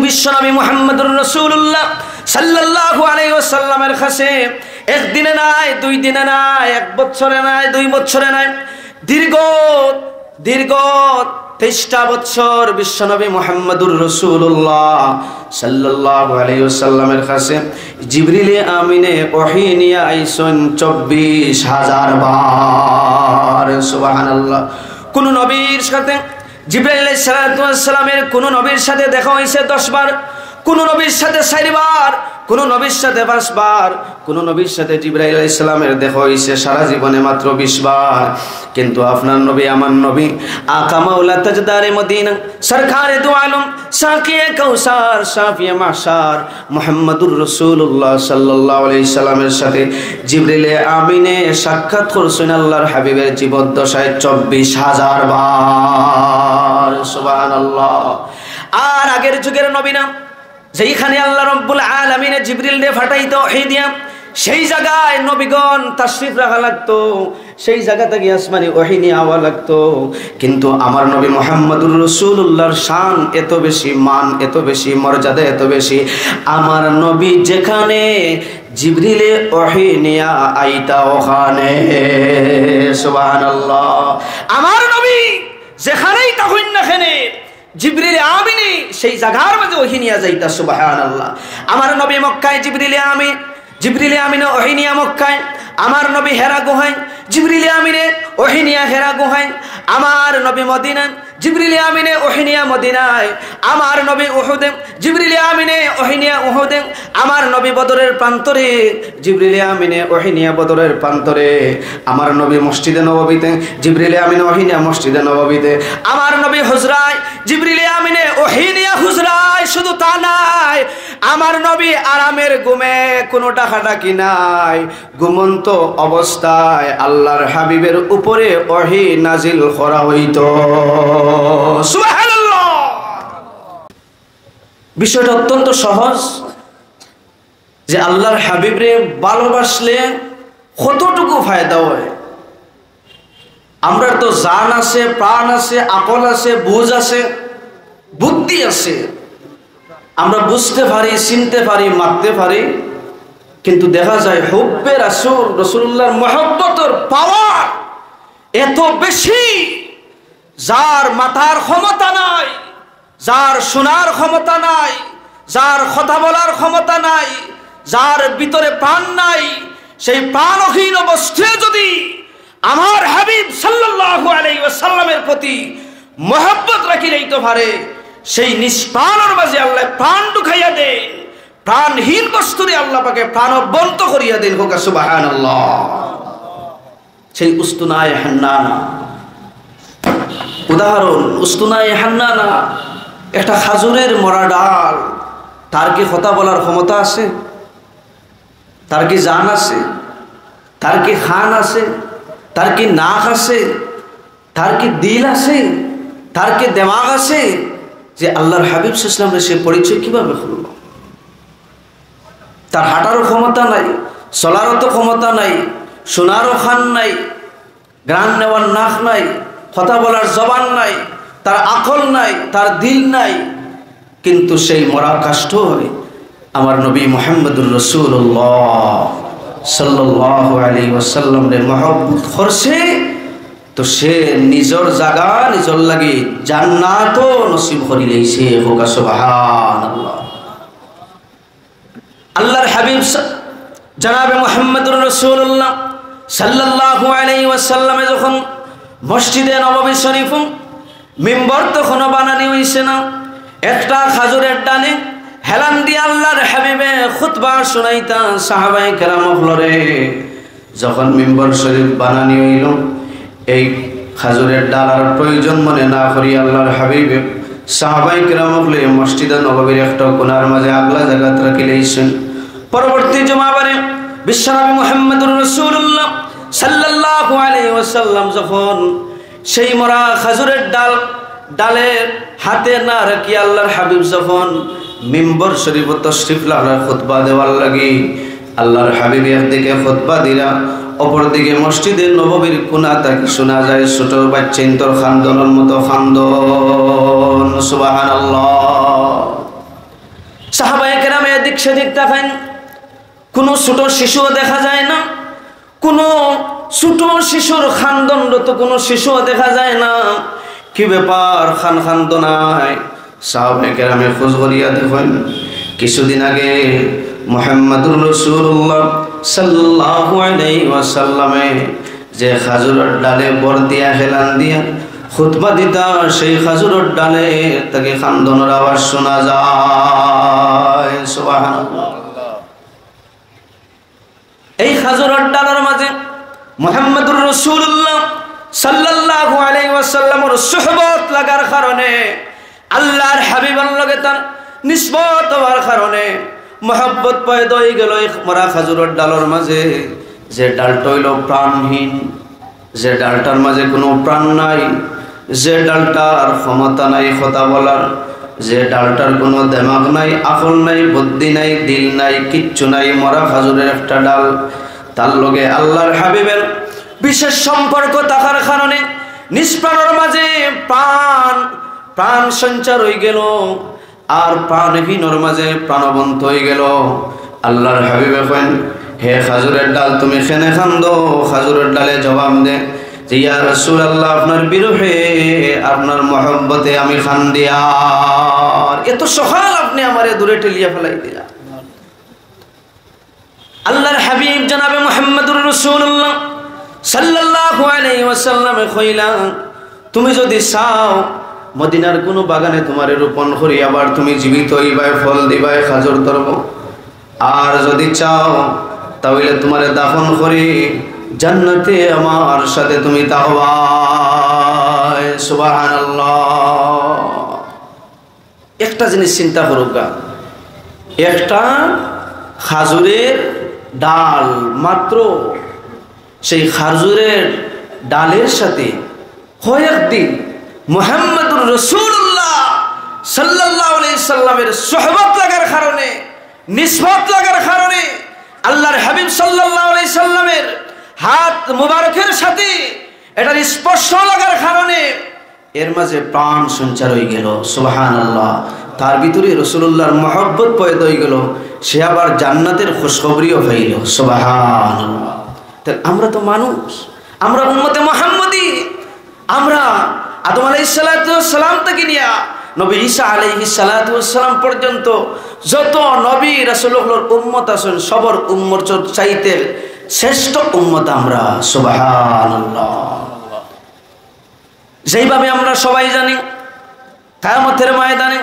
বিশ্বনবী মুহাম্মদুর রাসূলুল্লাহ সাল্লাল্লাহু আলাইহি ওয়াসাল্লামের কাছে একদিনে নাই, দুই দিনে নাই, এক বছরে নাই, 2 বছরে নাই, দীর্ঘ 23টা বছর বিশ্বনবী মুহাম্মদুর রাসূলুল্লাহ সাল্লাল্লাহু আলাইহি ওয়াসাল্লামের কাছে জিবরিল আমিনে ওহী নিয়ে আইছেন 24,000 বার। সুবহানাল্লাহ। কোন নবীর সাথে জিবরাইল আলাইহিস সালাতু ওয়াস সালামের কোন নবীর সাথে দেখা হইছে 10 বার, কোন নবীর সাথে 4 বার, কোন নবীর সাথে 5 বার, কোন নবীর সাথে জিবরাইল আলাইহিস সালামের দেখা হইছে সারা জীবনে মাত্র 20 বার। কিন্তু আপনার নবী, আমার নবী, আকা মাওলা তাজদারে মদিনা, সরকারে দু আলম, সাকিয়ে কাউসার, শাফিয়ে মাহশার মুহাম্মদুর রাসূলুল্লাহ সাল্লাল্লাহু আলাইহি সাল্লামের সাথে জিবরিল আমিনে সাক্ষাৎ করছেন আল্লাহর হাবিবের জীবদ্দশায় 24,000 বার। সুবহানাল্লাহ। আর আগের যুগের নবীরা যেইখানে আল্লাহ রাব্বুল আলামিনে জিবরিল রে ফাটাইতো ওহী দিয়া, সেই জায়গায় নবীগণ তাশরীফ রাখা লাগতো, সেই জায়গা থেকে আসমানি ওহী নিয়ে আওয়া লাগতো। কিন্তু আমার নবী মুহাম্মদুর রাসূলুল্লাহর শান এত বেশি, মান এত বেশি, মর্যাদা এত বেশি, আমার নবী যেখানে জিবরিলে ওহী নিয়ে আইতা ওখানে। সুবহানাল্লাহ। আমার নবী যেখানেই তখন না খেনে জিবরিল আমিনে সেই জায়গার মধ্যে ওহী নিয়ে যাইতা। সুবহানাল্লাহ। আমার নবী মক্কায় জিবরিল আমিনে ওহী নিয়ে মক্কায়, আমার নবী হেরা গুহায় জিবরিল আমিনে ওহী নিয়ে হেরা গুহায়, আমার নবী মদিনায় জিবরিল আমিনে ওহী নিয়ে মদিনায়, আমার নবী উহুদে জিবরিল আমিনে ওহী নিয়ে উহুদে, আমার নবী বদরের প্রান্তরে জিবরিল আমিনে ওহী নিয়ে বদরের প্রান্তরে, আমার নবী মসজিদে নববীতে জিবরিল আমিনে ওহী নিয়ে মসজিদে নববীতে, আমার নবী হুজরায় জিবরিল আমিনে ওহী নিয়ে হুজরায়। শুধু তা নাই, আমার নবী আরামের ঘুমে কোনো টাকাটাকি নাই, ঘুমন্ত অবস্থায় আল্লাহর হাবিবের উপরে ওহী নাজিল করা হইতো। সুবহানাল্লাহ। বিষয়টা অত্যন্ত সহজ যে আল্লাহর হাবিবরে ভালোবাসলে কতটুকু ফায়দা হয়। আমরা তো জান আছে, প্রাণ আছে, আকল আছে, বুঝ আছে, বুদ্ধি আছে, আমরা বুঝতে পারি, চিনতে পারি, মাপতে পারি, কিন্তু দেখা যায় হুব্বে রাসূল, রাসূলুল্লাহর মহব্বতের পাওয়ার এত বেশি, যার মাথার ক্ষমতা নাই, যার শোনার ক্ষমতা নাই, যার কথা বলার ক্ষমতা নাই, যার ভিতরে প্রাণ নাই, সেই প্রাণহীন অবস্থায় যদি আমার হাবিব সাল্লাল্লাহু আলাইহি ওয়াসাল্লামের প্রতি মহব্বত রাখি লইতে পারে, সেই নিষ্প্রাণের মাঝে আল্লাহ প্রাণ ঢুকাইয়া দেন, প্রাণহীন বস্তুরে আল্লাহ পাকে প্রাণবন্ত করিয়া দেন। হোক সুবহানাল্লাহ। সেই উস্তুনায়ে হান্নানা উদাহরণ, উস্তুনায়ে হান্নানা একটা খাজুরের মরা ডাল, তার কি কথা বলার ক্ষমতা আছে? তার কি জান আছে? তার কি খান আছে? তার কি নাক আছে? তার কি দিল আছে? তার কি দিমাগ আছে? যে আল্লাহর হাবিব সাল্লাল্লাহু আলাইহি ওয়াসাল্লামের সে পরিচয় কিভাবে হলো? তার হাঁটারও ক্ষমতা নাই, চলারও তো ক্ষমতা নাই, শোনারও খান নাই, গান নেওয়ার নাক নাই, কথা বলার জবান নাই, তার আকল নাই, তার দিল নাই, কিন্তু সেই মরা কাষ্ঠ হয় আমার নবী মুহাম্মদুর রাসূলুল্লাহ সাল্লাল্লাহু আলাইহি ওয়াসাল্লামের মহব্বত করছে, তো সে নিজর জায়গা নিজর লাগি জান্নাতও নসিব করি লইছে। হোক সুবহানাল্লাহ। আল্লাহর হাবিব জনাবে মুহাম্মদুর রাসূলুল্লাহ সাল্লাল্লাহু আলাইহি ওয়াসাল্লামে যখন মসজিদে নববী শরীফ মিম্বর তখন বানানি হইছে না, একটা খাজুরের ডালে হেলান দিয়ে আল্লাহর হাবিবে খুতবা শুনাইতা সাহাবায়ে কেরাম হলরে। যখন মিম্বর শরীফ বানানি হইল, এই খাজুরের ডালার প্রয়োজন মনে না করি আল্লাহর হাবিবে সাহাবায়ে কেরাম হলে মসজিদে নববীর একটা কোণার মাঝে আগলা জায়গাত রাখিলেইছেন। পরবর্তী জুমাবারে বিশ্বনবী মুহাম্মদুর রাসূলুল্লাহ সাল্লাল্লাহু আলাইহি ওয়াসাল্লাম যখন সেই মরা খাজুরের ডালের হাতে না রাখি আল্লাহর হাবিব যখন মিম্বর শরীফ তশরিফ লাগার খুতবা দেওয়ার লাগি, আল্লাহর হাবিব একদিকে খুতবা দিলা, অপরদিকে মসজিদের নববীর কোণা তাকে শোনা যায় ছোট বাচ্চা ইন্তর খান্দনের মতো খান্দন। সুবহানাল্লাহ। সেদিক তাকান, কোনো ছোট শিশুও দেখা যায় না, কোনো ছোট শিশুর খানদণ্ডত কোনো শিশুও দেখা যায় না। কি ব্যাপার, খান তো নাই? সাহাবায়ে কেরামে খোঁজ করিয়া দেখেন, কিছুদিন আগে মুহাম্মদুর রাসূলুল্লাহ সাল্লাল্লাহু আলাইহি ওয়াসাল্লামে যে খাজুরের ডালে বর দিয়া হেলান দিয়া খুতবা দিতা, সেই খাজুরের ডালে তাকে খান্দনের আওয়াজ শোনা যায়। সুবহানাল্লাহ। এই খাজুরের ডালের মাঝে মুহাম্মদুর রাসূলুল্লাহ সাল্লাল্লাহু আলাইহি ওয়াসাল্লামের সুহবত লাগার কারণে, আল্লাহর হাবিবের লগে তার নিসবত হওয়ার কারণে মহব্বত পয়দা হয়ে গেল এই মরা খাজুরের ডালের মাঝে। যে ডালটা হইল প্রাণহীন, যে ডালটার মাঝে কোনো প্রাণ নাই, যে ডালটার ক্ষমতা নাই কথা বলার, যে ডালটার কোনো দেমাগ নাই, আকল নাই, বুদ্ধি নাই, দিল নাই, কিচ্ছু নাই, মরা খাজুরের একটা ডাল। তার লগে আল্লাহর হাবিবের বিশেষ সম্পর্ক থাকার কারণে নিষ্প্রাণের মাঝে প্রাণ সঞ্চার হয়ে গেল, আর প্রাণহীনের মাঝে প্রাণবন্ত হয়ে গেল। আল্লাহর হাবিব এখন, হে খাজুরের ডাল তুমি খেনে খান্দো। খাজুরের ডালে জবাব দে যে ইয়া রাসূলুল্লাহ, আপনার বিরহে আপনার মহব্বতে আমি খান্দিয়ার, এত সকাল আপনি আমারে দূরে ঠেলিয়া ফেলাই দিলা। আল্লাহর হাবিব জনাবে মুহাম্মদুর রাসূলুল্লাহ সাল্লাল্লাহু আলাইহি ওয়াসাল্লাম কইলা, তুমি যদি চাও মদিনার কোনো বাগানে তোমারে রোপণ করি, আবার তুমি জীবিত হইবাই, ফল দিবাই, খাজুর ধরব। আর যদি চাও তাহলে তোমারে দাফন করি জান্নাতে আমার সাথে তুমি থাকবা। সুবহানাল্লাহ। একটা জিনিস চিন্তা করুকা, একটা খাজুরের ডাল মাত্র, সেই খাজুরের ডালের সাথে কয়েকদিন মুহাম্মদুর রাসূলুল্লাহ সাল্লাল্লাহু আলাইহি সাল্লামের সুহবত লাগার কারণে, নিসবত লাগার কারণে, আল্লাহর হাবিব সাল্লাল্লাহু আলাইহি সাল্লামের হাত মুবারকের সাথে এটার স্পর্শ লাগার কারণে এর মাঝে প্রাণ সঞ্চার হয়ে গেল। সুবহানাল্লাহ। তার ভিতরে রাসূলুল্লাহর মহব্বত পয়দা হয়ে গেল, সে আবার জান্নাতের খুশখবরিও পাইল। সুবহানাল্লাহ। আমরা তো মানুষ, আমরা উম্মতে মুহাম্মদী, আমরা আদম আলাইহিস সালাতু ওয়াস সালাম থেকে নিয়া নবী ঈসা আলাইহিস সালাতু ওয়াস সালাম পর্যন্ত যত নবী রাসূলুল্লাহর উম্মত আছেন, সবার উম্মত চাইতে শ্রেষ্ঠ উম্মত আমরা। সুবহানাল্লাহ। যেইভাবে আমরা সবাই জানি, কিয়ামতের ময়দানে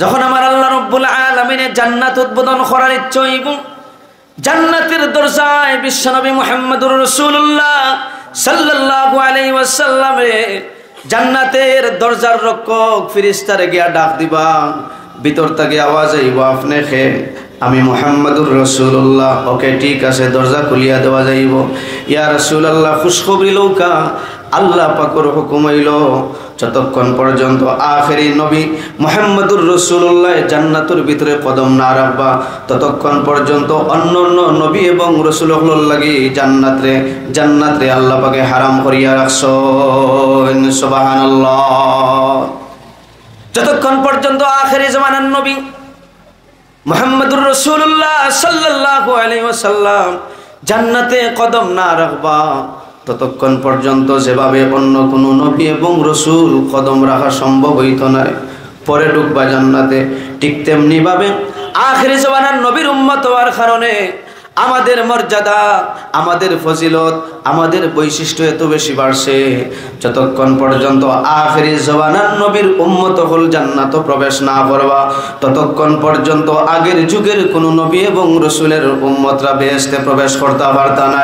যখন আমার আল্লাহ রাব্বুল আলামিনের জান্নাত উদ্বোধন করার ইচ্ছা হইব, জান্নাতের দরজায় বিশ্বনবী মুহাম্মদুর রাসূলুল্লাহ সাল্লাল্লাহু আলাইহি ওয়াসাল্লামে জান্নাতের দরজার রক্ষক ফেরেশতারে গিয়া ডাক দিবা, ভিতর থেকে আওয়াজ আইব, আপনি খে? আমি মুহাম্মদুর রাসূলুল্লাহ। ওকে, ঠিক আছে, দরজা খুলিয়া দেওয়া যাইব। ইয়া রাসূলুল্লাহ, খুশখবরি লৌকা। আল্লাহ পাকের হুকুম হইল যতক্ষণ পর্যন্ত আখেরি নবী মুহাম্মদুর রাসূলুল্লাহ জান্নাতের ভিতরে কদম না রাখবা, ততক্ষণ পর্যন্ত অন্যান্য নবী এবং রাসূলুল্লাহর লাগি জান্নাতে আল্লাহ পাকে হারাম করিয়া রাখছেন। সুবহানাল্লাহ। যতক্ষণ পর্যন্ত আখেরি জামানার নবী মুহাম্মদুর রাসূলুল্লাহ সাল্লাল্লাহু আলাইহি ওয়াসাল্লাম জান্নাতে কদম না রাখবা, ততক্ষণ পর্যন্ত যেভাবে অন্য কোনো নবী এবং রসুল কদম রাখা সম্ভব হইত না, পরে ঢুকবা জান্নাতে, ঠিক তেমনি ভাবে আখিরি জামানার নবীর উম্মত হওয়ার কারণে আমাদের মর্যাদা, আমাদের ফজিলত, আমাদের বৈশিষ্ট্য এত বেশি বাড়ছে। যতক্ষণ পর্যন্ত আখিরি জামানার নবীর উম্মত হল জান্নাত প্রবেশ না করবা, ততক্ষণ পর্যন্ত আগের যুগের কোন নবী এবং রসুলের উম্মতরা বেহেশতে প্রবেশ করতে পারত না।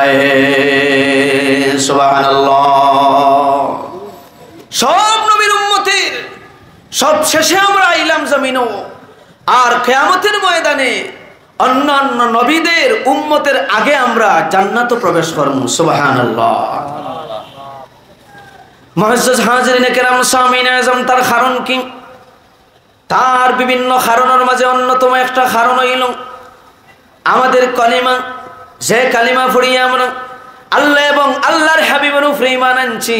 সুবহানাল্লাহ। সব নবীর উম্মতের সব শেষে আমরা আইলাম জমিনও, আর কিয়ামতের ময়দানে অন্যান্য নবীদের উম্মতের আগে আমরা জান্নাতে প্রবেশ করব। সুবহানাল্লাহ। মুআজ্জাজ হাজিরিন কেরাম, সামিনে আযম, তার কারণ কি? তার বিভিন্ন কারণের মাঝে অন্যতম একটা কারণ হইল আমাদের কালিমা। যে কালিমা পড়িয়ে আমরা আল্লাহ এবং আল্লাহর হাবিবের উপরে ঈমান আনছি,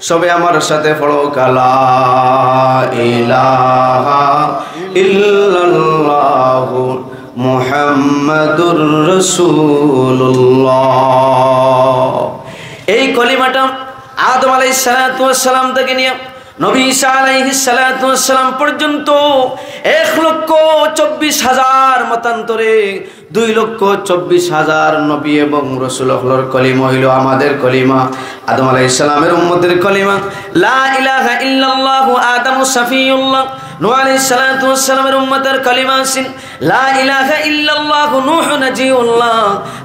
সবে আমার সাথে পড়ো, লা ইলাহা ইল্লাল্লাহু মুহাম্মাদুর রাসূলুল্লাহ। এই কলিমাটা আদম আলাইহিস সালাতু ওয়াস সালাম থেকে নিয়ে নবী ঈসা আলাইহিস সালাতু ওয়াস সালাম পর্যন্ত 1,24,000 মতান্তরে 2,24,000 নবী এবং রাসূল হলোর কলিমা হইল আমাদের কলিমা, আদম আলাইহিস সালামের উম্মতের কলিমা। লা ইলাহা ইল্লাল্লাহু আদামু সাফিউল্লাহ, নূহ আলাইহিস সালাতু ওয়াস সালামের উম্মতের কলিমা আছে লা ইলাহা ইল্লাল্লাহু নূহ নাজিউল্লাহ,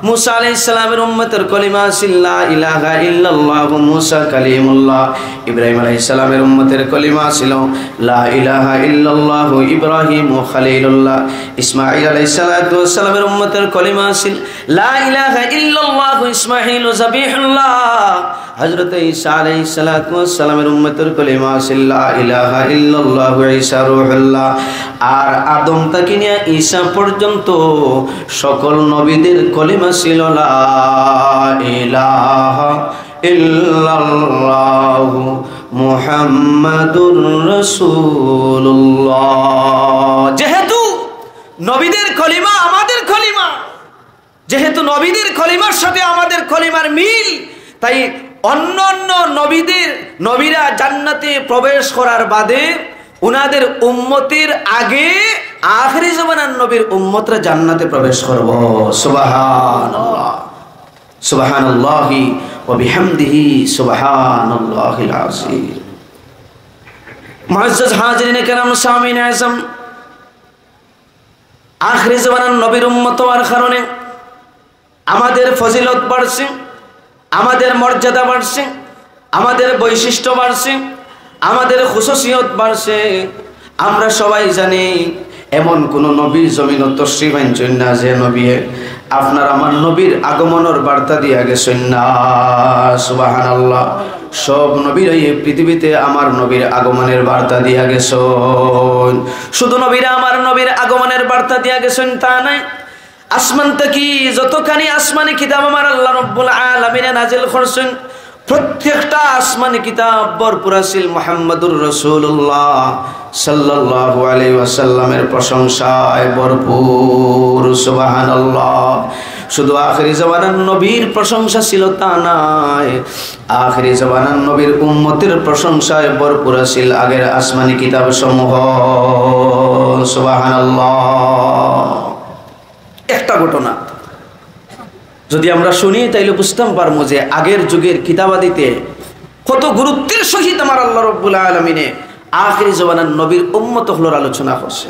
মূসা আলাইহিস সালামের উম্মতের কলিমা আছে লা ইলাহা ইল্লাল্লাহু মূসা কালিমুল্লাহ, ইব্রাহিম আলাইহিস সালামের উম্মতের কলিমা ছিল লা ইলাহা ইল্লাল্লাহু ইব্রাহিম খলিলুল্লাহ, ইসমাঈল আলাইহিস সালাতু ওয়াস সালামের উম্মতের কলিমা আছে লা ইলাহা ইল্লাল্লাহু ইসমাঈল যাবিহুল্লাহ, হযরত ঈসা আলাইহিস সালাতু ওয়াস সালামের উম্মতের কলিমা আছে লা ইলাহা ইল্লাল্লাহু ঈসা রূহুল্লাহ। আর আদম থেকে নিয়ে ঈসা পর্যন্ত সকল নবীদের কলিমা ছিল লা ইলাহা ইল্লাল্লাহু মুহাম্মাদুর রাসূলুল্লাহ। যেহেতু নবীদের কলিমা আমাদের কলিমা, যেহেতু নবীদের কলিমার সাথে আমাদের কলিমার মিল, তাই অন্য অন্য নবীরা জান্নাতে প্রবেশ করার বাদে উনাদের উম্মতের আগে আখিরি জামানার নবীর উম্মতরা জান্নাতে প্রবেশ করব। সুবহানাল্লাহ, সুবহানাল্লাহি ওয়া বিহামদিহি সুবহানাল্লাহিল আযীম। মুআজ্জাজ হাজিরিন কেরাম সামিন আযম, আখিরি জামানার নবীর উম্মত হওয়ার কারণে আমাদের ফজিলত বাড়ছে, আমাদের মর্যাদা বাড়ছে, আমাদের বৈশিষ্ট্য বাড়ছে, আমাদের খুশুসিয়ত বাড়ছে। আমরা সবাই জানি এমন কোন নবীর জমিন তশরিফ আনছেন না যে নবী আপনার আমার নবীর আগমনের বার্তা দিয়া গেছেন না। সুবহানাল্লাহ, সব নবীরাই পৃথিবীতে আমার নবীর আগমনের বার্তা দিয়া গেছেন। শুধু নবীরা আমার নবীর আগমনের বার্তা দিয়া গেছেন তা নাই, আসমান থেকে যতখানি আসমানি কিতাব আমার আল্লাহ রাব্বুল আলামিন নাজিল করছেন, প্রত্যেকটা আসমানি কিতাব ভরপুর আছিল মুহাম্মাদুর রাসূলুল্লাহ সাল্লাল্লাহু আলাইহি ওয়াসাল্লামের প্রশংসায় ভরপুর। সুবহানাল্লাহ, শুধু আখিরি জামানার নবীর প্রশংসা ছিল তা নয়, আখিরি জামানার নবীর উম্মতের প্রশংসায় ভরপুর আছিল আগের আসমানি কিতাব সমূহ। সুবহানাল্লাহ। একটা ঘটনা যদি আমরা শুনি তাইলে বুঝতাম পারবো যে আগের যুগের কিতাবাদিতে কত গুরুত্বের সহিত আমার আল্লাহ রাব্বুল আলামিনে আখিরি জামানার নবীর উম্মত হলোর আলোচনা করছে।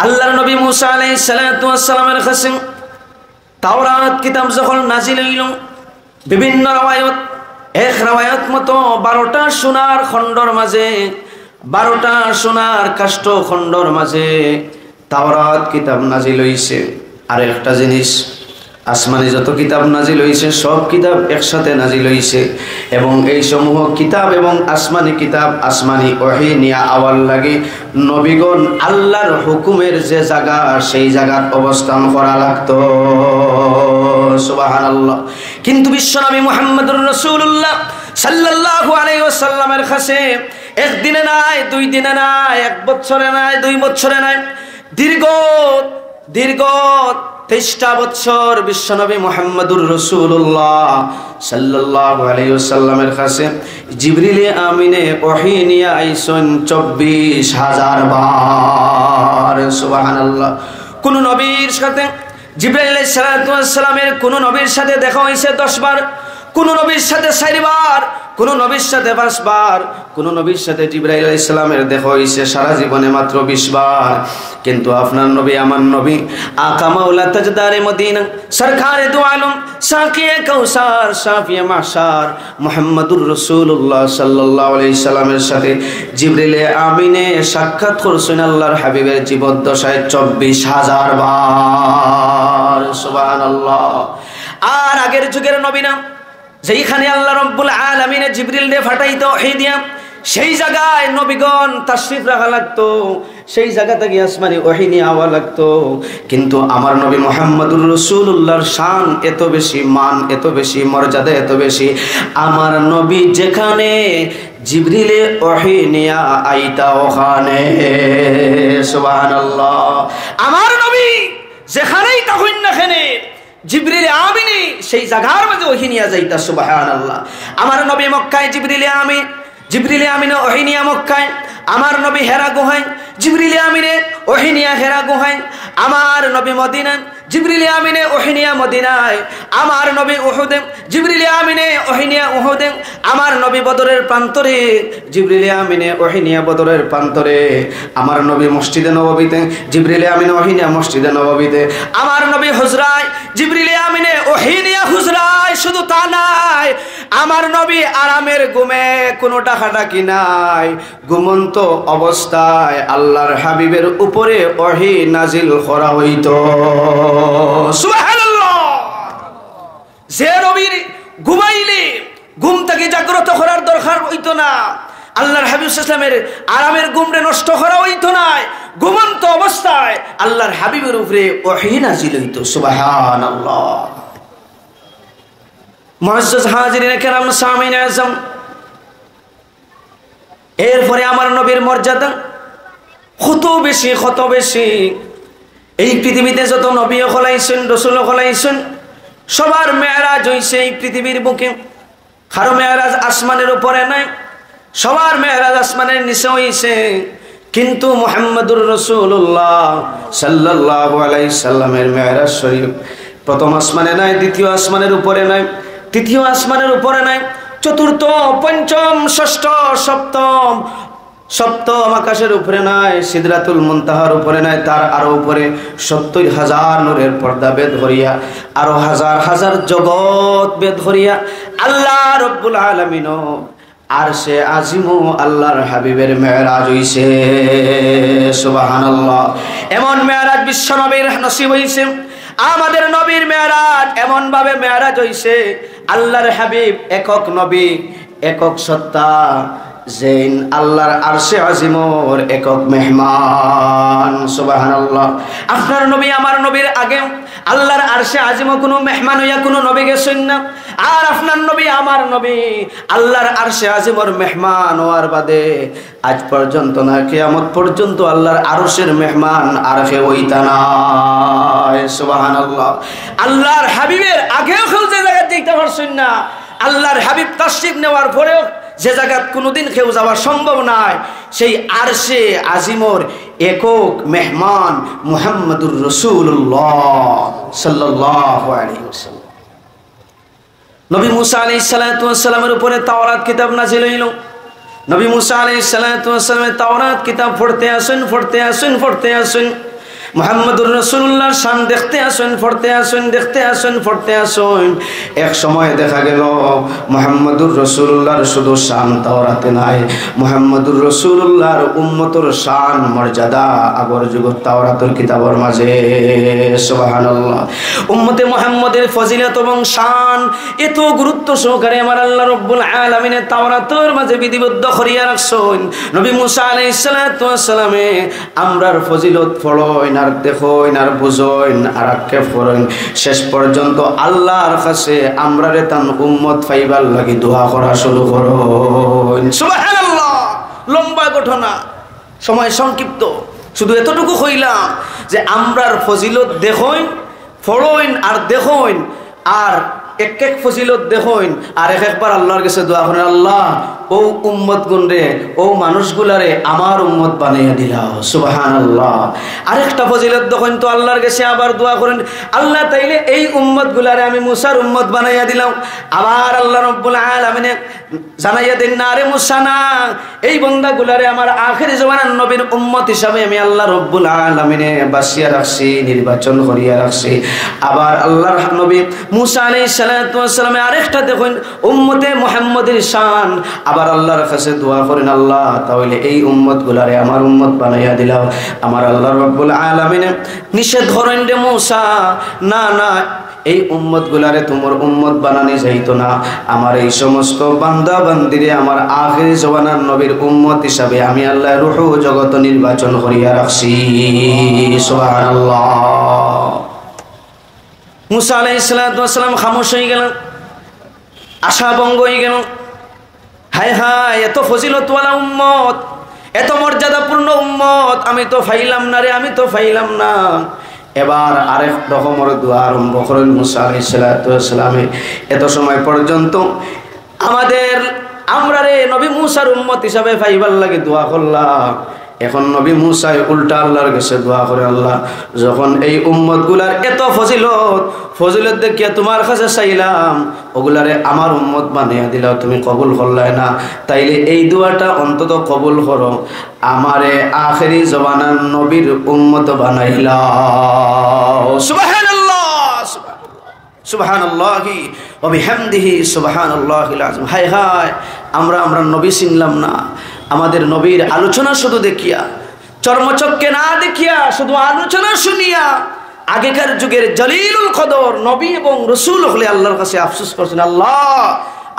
আল্লাহর নবী মুসা আলাইহিস সালাতু ওয়াস সালামের কাছে তাওরাত কিতাব যখন নাজিল হইল, বিভিন্ন রাওয়ায়াত, এক রাওয়ায়াত মতো 12টা সোনার খণ্ডর মাঝে, 12টা সোনার কাষ্ঠ খণ্ডর মাঝে তাওরাত কিতাব নাজিল হইছে। আর একটা জিনিস, আসমানি যত কিতাব নাজিল হইছে সব কিতাব একসাথে নাজিল হইছে, এবং এই সমূহ কিতাব এবং আসমানি কিতাব আসমানি ওহী নিয়া আওয়াল লাগে নবীগণ আল্লাহর হুকুমের যে জায়গা সেই জায়গার অবস্থান করা লাগতো। সুবহানাল্লাহ। কিন্তু বিশ্বনবী মুহাম্মদুর রাসূলুল্লাহ সাল্লাল্লাহু আলাইহি ওয়াসাল্লামের কাছে একদিনে নাই, 2 দিনে নাই, 1 বছরে নাই, 2 বছরে নাই, দীর্ঘ 23টা বছর বিশ্বনবী মুহাম্মদুর রাসূলুল্লাহ সাল্লাল্লাহু আলাইহি ওয়াসাল্লামের কাছে জিবরিল আমিনে ওহী নিয়ে আইছেন 24,000 বার। সুবহানাল্লাহ। কোন নবীর সাথে জিবরাইল আলাইহিস সালাতু ওয়াস সালামের কোন নবীর সাথে দেখা হইছে 10 বার, কোন নবীর সাথে 4 বার, কোন নবীর সাথে 5 বার, কোন নবীর সাথে জিবরাইল আলাইহিস সালামের দেখা হইছে সারা জীবনে মাত্র 20 বার। কিন্তু আপনার নবী আমার নবী আকা মাওলা তাজদারে মদিনা সরকারে দু আলম সাকিয়ে কাউসার শাফিয়ে মাহশার মুহাম্মদুর রাসূলুল্লাহ সাল্লাল্লাহু আলাইহি সাল্লামের সাথে জিবরিল আমিনে সাক্ষাৎ করছেন আল্লাহর হাবিবের জীবদ্দশায় 24,000 বার। সুবহানাল্লাহ। আর আগের যুগের নবী না, যেইখানে আল্লাহ রাব্বুল আলামিন জিবরিল রে ফাটাইতো ওহী দিয়া, সেই জায়গায় নবীগণ তাশরীফ রাখা লাগতো, সেই জায়গা থেকে আসমানি ওহী নিয়ে আওয়া লাগতো। কিন্তু আমার নবী মুহাম্মদুর রাসূলুল্লাহর শান এত বেশি, মান এত বেশি, মর্যাদা এত বেশি, আমার নবী যেখানে জিবরিলে ওহী নিয়া আইতা ওখানে। সুবহানাল্লাহ। আমার নবী যেখানেই তখন না খেনে জিবরিল আমিনে সেই জায়গার মধ্যে ওহী নিয়া যাইতা। সুবহানাল্লাহ। আমার নবী মক্কায় জিবরিল আমিনে ওহী নিয়া মক্কায়। আমার নবী হেরা গুহায় জিবরিল আমিনে ওহী নিয়া হেরা গুহায়। আমার নবী মদিনা জিবরিল আমিনে ওহী নিয়া মদিনায়। আমার নবী উহুদে জিবরিল আমিনে ওহী নিয়া উহুদে। আমার নবী বদরের প্রান্তরে জিবরিল আমিনে ওহী নিয়া বদরের প্রান্তরে। আমার নবী মসজিদে নববীতে জিবরিল আমিনে ওহী নিয়া মসজিদে নববীতে। আমার নবী হুজরায় জিবরিল আমিনে ওহী নিয়া হুজরায়। শুধু তা নাই, আমার নবী আরামের ঘুমে কোনো টাকাটাকি নাই, ঘুমন্ত অবস্থায় আল্লাহর হাবিবের উপরে ওহী নাজিল করা হইতো। সুবহানাল্লাহ। যে নবীর ঘুমাইলে ঘুম থেকে জাগ্রত করার দরকার হইতো না, আল্লাহর হাবিব সাল্লাল্লাহু আলাইহি ওয়াসাল্লামের আরামের ঘুমরে নষ্ট করা হইতো না, ঘুমন্ত অবস্থায় আল্লাহর হাবিবের উপরে ওহী নাজিল হইতো। সুবহানাল্লাহ। মুআজ্জাজ হাজিরিন কেরাম সামিন আযম, এরপরে আমার নবীর মর্যাদা কত বেশি। এই পৃথিবীতে যত নবী হলাইছেন, রাসূল হলাইছেন, সবার মেরাজ হইছে এই পৃথিবীর বুকে। কারো মেরাজ আসমানের উপরে নাই, সবার মেরাজ আসমানের নিচে হইছে। কিন্তু মুহাম্মদুর রাসূলুল্লাহ সাল্লাল্লাহু আলাইহি সাল্লামের মেরাজ শরীফ প্রথম আসমানে নাই, দ্বিতীয় আসমানের উপরে নাই, তৃতীয় আসমানের উপরে নাই, চতুর্থ, পঞ্চম, ষষ্ঠ, সপ্তম আকাশের উপরে নাই, সিদরাতুল মুনতাহার উপরে নাই, তার আরো উপরে ৭০,০০০ নূরের পর্দা বেদ হরিয়া, আরো হাজার হাজার জগৎ বেদ হরিয়া আল্লাহ রব্বুল আলামিন আরশে আজিমু আল্লাহর হাবিবের মেরাজ হইছে। সুবহানাল্লাহ। এমন মেরাজ বিশ্ব নবীর নসিব হইছে। আমাদের নবীর মেরাজ এমন ভাবে মেরাজ হইছে, আল্লাহর হাবিব একক নবী, একক সত্তা, যেন আল্লাহর আরশে আজিমর একক মেহমান। সুবহানাল্লাহ। আপনার নবী আমার নবীর আগে আল্লাহর আরশে আজিম কোনো মেহমান হইয়া কোনো নবী গেছেন না। আর আপনার নবী আমার নবী আল্লাহর আরশে আজিমর মেহমান হওয়ার বাদে আজ পর্যন্ত না, কিয়ামত পর্যন্ত আল্লাহর আরশের মেহমান আর কেউ হইতা না। সুবহানাল্লাহ। আল্লাহর হাবিবের আগেও কেউ যে জায়গায় দেখতে পারছেন না, আল্লাহর হাবিব তাশরীফ নেওয়ার পরেও যে জায়গায় কোনোদিন কেউ যাওয়া সম্ভব নয়, সেই আরশে আজিমর একক মেহমান মুহাম্মদুর রাসূলুল্লাহ সাল্লাল্লাহু আলাইহি ওয়াসাল্লাম। নবী মুসা আলাইহিস সালাতু ওয়াস সালামের উপরে তাওরাত কিতাব নাযিল হইল। নবী মুসা আলাইহিস সালাতু ওয়াস সালামের তাওরাত কিতাব পড়তে আসেন। মুহাম্মদুর রাসূলুল্লাহর শান দেখতে আসেন। এক সময় দেখা গেল মুহাম্মদুর রাসূলুল্লাহর শুধু শান তাওরাতে নাই, মুহাম্মদুর রাসূলুল্লাহর উম্মতের শান মর্যাদা আগর যুগের তাওরাতের কিতাবের মাঝে। সুবহানাল্লাহ। উম্মতে মুহাম্মদের ফজিলত এবং শান এত গুরুত্ব সহকারে আমার আল্লাহ রাব্বুল আলামিনের তাওরাতের মাঝে বিধিবদ্ধ করিয়া রাখছেন। নবী মুসা আলাইহিস সালাতু ওয়াস সালামে আমরার ফজিলত পড়েন আর দেখেন আর বুঝেন আর আক্ষেপ করেন, শেষ পর্যন্ত আল্লাহর কাছে আমরারে তান উম্মত পাইবার লাগি দোয়া করা শুরু করেন। সুবহানাল্লাহ। লম্বা ঘটনা, সময় সংক্ষিপ্ত, শুধু এতটুকু কইলাম যে আমরার ফজিলত দেখেন, পড়েন আর দেখেন, আর এক এক ফজিলত দেখেন আর একবার আল্লাহর কাছে দোয়া করেন, আল্লাহ ও উম্মত গুনরে, ও মানুষগুলারে আমার উম্মত বানাইয়া দিলাও। সুবহানাল্লাহ। আরেকটা ফজিলত দেখেন তো আল্লাহর কাছে আবার দোয়া করেন, আল্লাহ তাইলে এই উম্মত গুলারে আমি মুসার উম্মত বানাইয়া দিলাম। আবার আল্লাহ রাব্বুল আলামিন জানাইয়া দেন, না রে মুসা না, এই বান্দা গুলারে আমার আখির জামানার নবীর উম্মত হিসাবে আমি আল্লাহ রাব্বুল আলামিনে বাসিয়া রাখছি, নির্বাচন করিয়া রাখছি। আবার আল্লাহর নবী মুসা আলাইহিস সালাতু ওয়াস সালামে আরেকটা দেখেন উম্মতে মুহাম্মদের শান, আবার আল্লাহর কাছে দোয়া করেন, আল্লাহ তাহলে এই উম্মত গুলারে আমার উম্মত বানাইয়া দিলাও। আমার আল্লাহ রাব্বুল আলামিন নিষেধ করেন রে মুসা, না না, এই উম্মত গুলারে তোমার উম্মত বানানি যাইতো না, আমার এই সমস্ত বান্দা বান্দিরে আমার আখির জামানার নবীর উম্মত হিসাবে আমি আল্লাহ রূহ জগত নির্বাচন করিয়া রাখছি। সুবহানাল্লাহ। মুসা আলাইহিস সালাতু ওয়াস সালাম খামোশ হয়ে গেলেন, আশা ভঙ্গ হয়ে গেল। হায় হায়, এত ফজিলতওয়ালা উম্মত, এত মর্যাদাপূর্ণ উম্মত আমি তো ফাইলাম না রে, আমি তো ফাইলাম না। এবার আরেক রকমের দোয়া আরম্ভ করেন মুসা আলাইহিস সালাতু ওয়াস সালামে। এত সময় পর্যন্ত আমরা রে নবী মুসার উম্মত হিসাবে পাইবার লাগে দোয়া করলাম। এখন নবী মুসা উল্টা আল্লাহর কাছে দোয়া করে, আল্লাহ যখন এই উম্মত গুলার এত ফজিলত দেখিয়া তোমার কাছে চাইলাম, ওগুলারে আমার উম্মত বানিয়ে দিলাও, তুমি কবুল করলাই না, তাইলে এই দোয়াটা অন্তত কবুল করো, আমারে আখেরি জবানার নবীর উম্মত বানাইলাও। সুবহানাল্লাহ, সুবহানাল্লাহি ওয়া বিহামদিহি সুবহানাল্লাহিল আযীম। হায় হায়, আমরা নবী চিনলাম না। আমাদের নবীর আলোচনা শুধু দেখিয়া, চর্মচক্ষে না দেখিয়া, শুধু আলোচনা শুনিয়া আগেকার যুগের জলিলুল কদর নবী এবং রসুল হলে আল্লাহর কাছে আফসোস করছেন, আল্লাহ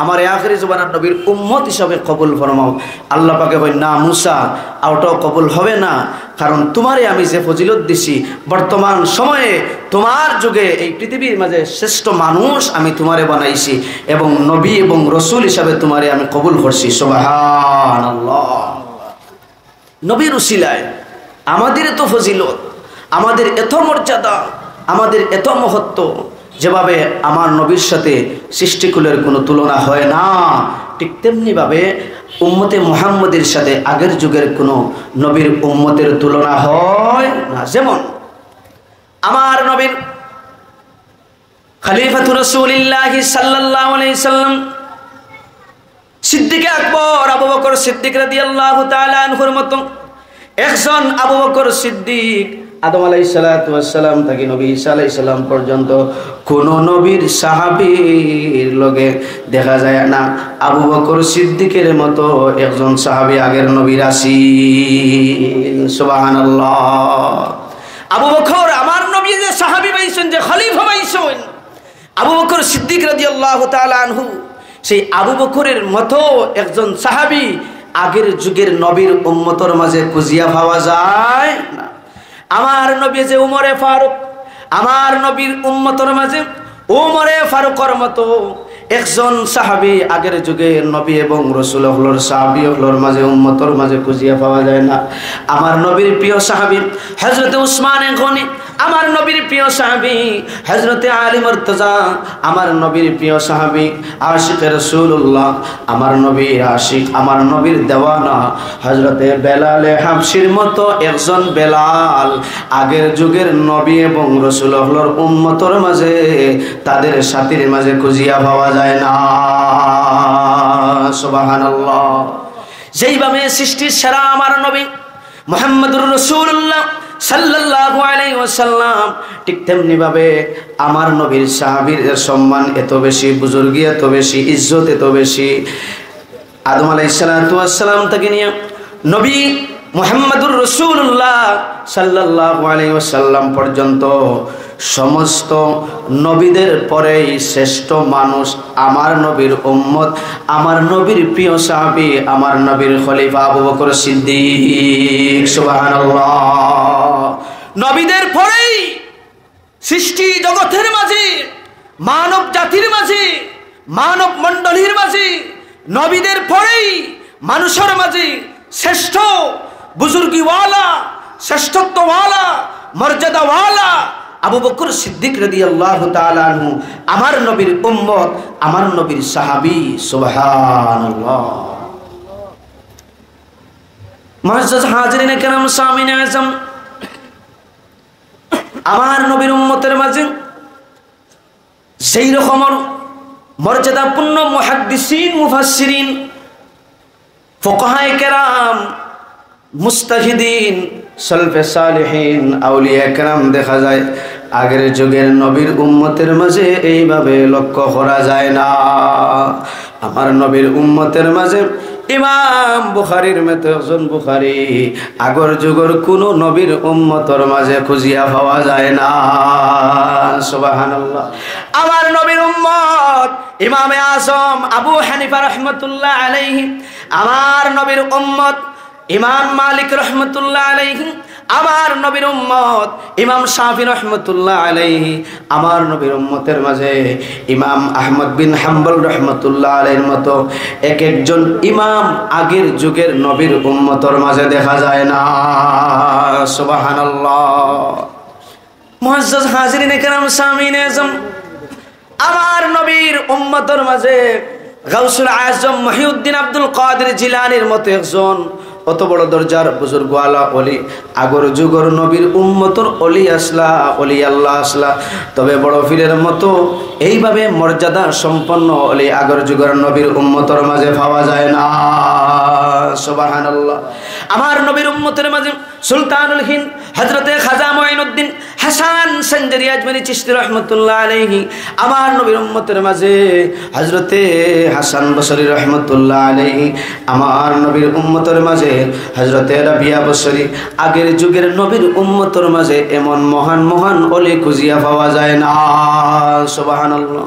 আমার আখিরি জবানার নবীর উম্মত হিসাবে কবুল ফরমাও। আল্লাহ পাকে কই, না মুসা, ওটাও কবুল হবে না, কারণ তোমারে আমি যে ফজিলত দিছি, বর্তমান সময়ে তোমার যুগে এই পৃথিবীর মাঝে শ্রেষ্ঠ মানুষ আমি তোমারে বানাইছি এবং নবী এবং রসুল হিসাবে তোমারে আমি কবুল করছি। সুবহানাল্লাহ। নবীর উসিলায় আমাদের এত ফজিলত, আমাদের এত মর্যাদা, আমাদের এত মহত্ব, যেভাবে আমার নবীর সাথে সৃষ্টিকুলের কোনো তুলনা হয় না, ঠিক তেমনিভাবে উম্মতে মুহাম্মদের সাথে আগের যুগের কোনো নবীর উম্মতের তুলনা হয় না। যেমন আমার নবীর খলিফাতুর রাসূলুল্লাহ সাল্লাল্লাহু আলাইহি সাল্লাম সিদ্দিক আকবর আবু বকর সিদ্দিক রাদিয়াল্লাহু তাআলা আনহুর মত একজন আবু বকর সিদ্দিক আদম আলাইহিস সালাতু ওয়াস সালাম থেকে নবী ঈসা আলাইহিস সালাম পর্যন্ত কোন নবীর সাহাবীর লগে দেখা যায় না আবু বকর সিদ্দিকের মতো একজন সাহাবী আগের নবীর আছেন। সুবহানাল্লাহ। আবু বকর আমার নবী যে সাহাবী পাইছেন, যে খলিফা পাইছেন, আবু বকর সিদ্দিক রাদিয়াল্লাহু তাআলা আনহু, সেই আবু বকরের মতো একজন সাহাবী আগের যুগের নবীর উম্মতর মাঝে খুঁজিয়া পাওয়া যায় না। আমার নবী যে উমরে ফারুক, আমার নবীর উম্মতর মাঝে উমরে ফারুকের মতো একজন সাহাবী আগের যুগে নবী এবং রাসূল হলোর সাহাবী হলোর মাঝে উম্মতর মাঝে খুঁজিয়া পাওয়া যায় না। আমার নবীর প্রিয় সাহাবী হযরত উসমান গনি, আমার নবীর প্রিয় সাহাবী হযরত আলী মুর্তজা, আমার নবীর প্রিয় সাহাবী আশিক রাসূলুল্লাহ, আমার নবীর আশিক, আমার নবীর দেওয়ানা হযরতে বেলাল হাবশির মতো একজন বেলাল আগের যুগের নবী এবং রাসূল হলোর উম্মতর মাঝে, তাদের সাথীর মাঝে খুঁজিয়া পাওয়া যায় না। সুবহানাল্লাহ। যেইভাবে সৃষ্টির সেরা আমার নবী মুহাম্মদুর রাসূলুল্লাহ সাল্লাল্লাহু আলাইহি ওয়াসাল্লাম, ঠিক তেমনি ভাবে আমার নবীর সাহাবীর সম্মান এত বেশি, বুজুর্গি এত বেশি, ইজ্জত এত বেশি। আদম আলাইহিস সালাতু ওয়াস সালাম থেকে নিয়ে নবী মুহাম্মদুর রাসূলুল্লাহ সাল্লাল্লাহু আলাইহি ওয়াসাল্লাম পর্যন্ত সমস্ত নবীদের পরেই শ্রেষ্ঠ মানুষ আমার নবীর উম্মত, আমার নবীর প্রিয় সাহাবী, আমার নবীর খলিফা আবু বকর সিদ্দিক। সুবহানাল্লাহ। নবীদের পরেই সৃষ্টি জগতের মাঝে, মানব জাতির মাঝে, মানব মণ্ডলীর মাঝে, নবীদের পরেই মানুষের মাঝে শ্রেষ্ঠ, বুজুর্গিওয়ালা, শ্রেষ্ঠত্বওয়ালা, মর্যাদাওয়ালা আবু বকর সিদ্দিক রাদিয়াল্লাহু তাআলা আনহু, আমার নবীর উম্মত, আমার নবীর সাহাবী। সুবহানাল্লাহ। মুআজ্জাজ হাজিরিনে কেরাম, সামিনে আযম, আমার নবীর উম্মতের মাঝে সেই রকমের মর্যাদাপূর্ণ মুহাদ্দিসিন, মুফাসসিরিন, ফুকাহায়ে কেরাম, মুস্তাহিদিন, সালফে সালেহিন, আউলিয়া কেরাম দেখা যায় আগের যুগের নবীর উম্মতের মাঝে এইভাবে লক্ষ্য করা যায় না। আমার নবীর উম্মতের মাঝে ইমাম বুখারীর মতো একজন বুখারী আগর যুগের কোন নবীর উম্মতের মাঝে খুঁজিয়া পাওয়া যায় না। সুবহানাল্লাহ। আমার নবীর উম্মত ইমামে আযম আবু হানিফা রাহমাতুল্লাহ আলাইহি, আমার নবীর উম্মত ইমাম মালিক রহমতুল্লাহ আলাইহি, আমার নবীর উম্মত ইমাম শাফি রহমতুল্লাহ আলাইহি, আমার নবীর উম্মতের মাঝে ইমাম আহমদ বিন হাম্বল রহমতুল্লাহ আলাইহির মতো এক একজন ইমাম আগের যুগের নবীর উম্মতের মাঝে দেখা যায় না। সুবহানাল্লাহ। মুআজ্জাজ হাজিরিন কিরাম সামিনে আযম, আমার নবীর উম্মতের মাঝে গাউসুল আজম মহিউদ্দিন আব্দুল কাদের জিলানীর মতো একজন অত বড় দরজার বুজুর্গওয়ালা ওলি, আগর যুগর নবীর উম্মতর ওলি আসলা, ওলি আল্লাহ আসলা, তবে বড় পীরের মতো এইভাবে মর্যাদা সম্পন্ন ওলি আগর যুগের নবীর উম্মতর মাঝে পাওয়া যায় না। সুবহানাল্লাহ। আমার নবীর উম্মতের মাঝে সুলতানুল হিন্দ হযরতে খাজা মুঈনুদ্দিন হাসান সঞ্জরি আজমেরি চিশতি রাহমাতুল্লাহ আলাইহি, আমার নবীর উম্মতের মাঝে হযরতে হাসান বসরি রাহমাতুল্লাহ আলাইহি, আমার নবীর উম্মতের মাঝে হযরতে রাবিয়া বসরি, আগের যুগের নবীর উম্মতের মাঝে এমন মহান মহান ওলি খুঁজিয়া পাওয়া যায় না। সুবহানাল্লাহ।